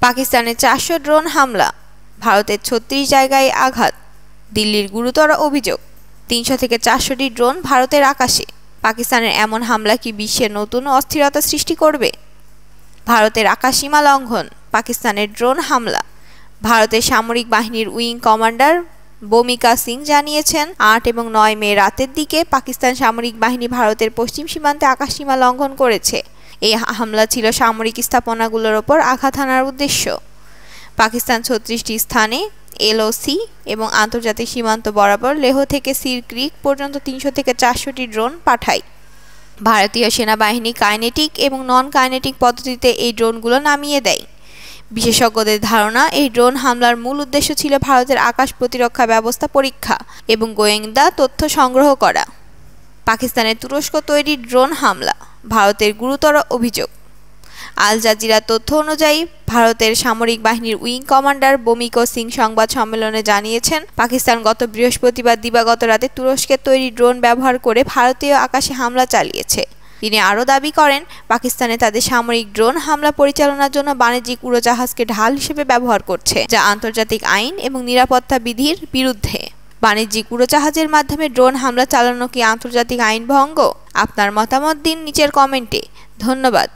পাকিস্তানের 400 ড্রোন হামলা, ভারতের 36 জায়গায় আঘাত, দিল্লির গুরুতর অভিযোগ। 300 থেকে 400টি ড্রোন ভারতের আকাশে। পাকিস্তানের এমন হামলা কি বিশ্বে নতুন অস্থিরতা সৃষ্টি করবে? ভারতের আকাশসীমা লঙ্ঘন, পাকিস্তানের ড্রোন হামলা। ভারতের সামরিক বাহিনীর উইং কমান্ডার বমিকা সিং জানিয়েছেন, 8 এবং 9 মে রাতের দিকে পাকিস্তান সামরিক বাহিনী ভারতের পশ্চিম সীমান্তে আকাশসীমা লঙ্ঘন করেছে। এই হামলা ছিল সামরিক স্থাপনাগুলোর ওপর আঘাত হানার উদ্দেশ্য। পাকিস্তান 36টি স্থানে এলওসি এবং আন্তর্জাতিক সীমান্ত বরাবর লেহ থেকে সির ক্রিক পর্যন্ত 300 থেকে 400টি ড্রোন পাঠায়। ভারতীয় সেনাবাহিনী কাইনেটিক এবং নন কাইনেটিক পদ্ধতিতে এই ড্রোনগুলো নামিয়ে দেয়। বিশেষজ্ঞদের ধারণা, এই ড্রোন হামলার মূল উদ্দেশ্য ছিল ভারতের আকাশ প্রতিরক্ষা ব্যবস্থা পরীক্ষা এবং গোয়েন্দা তথ্য সংগ্রহ করা। পাকিস্তানের তুরস্ক তৈরি ড্রোন হামলা, ভারতের গুরুতর অভিযোগ। আল জাজিরা তথ্য অনুযায়ী ভারতের সামরিক বাহিনীর উইং কমান্ডার বমিকা সিং সংবাদ সম্মেলনে জানিয়েছেন, পাকিস্তান গত বৃহস্পতিবার দিবাগত রাতে তুরস্কের তৈরি ড্রোন ব্যবহার করে ভারতীয় আকাশে হামলা চালিয়েছে। তিনি আরও দাবি করেন, পাকিস্তানে তাদের সামরিক ড্রোন হামলা পরিচালনার জন্য বাণিজ্যিক উড়োজাহাজকে ঢাল হিসেবে ব্যবহার করছে, যা আন্তর্জাতিক আইন এবং নিরাপত্তা বিধির বিরুদ্ধে। বাণিজ্যিক উড়োজাহাজের মাধ্যমে ড্রোন হামলা চালানো কি আন্তর্জাতিক আইন ভঙ্গ? আপনার মতামত দিন নিচের কমেন্টে। ধন্যবাদ।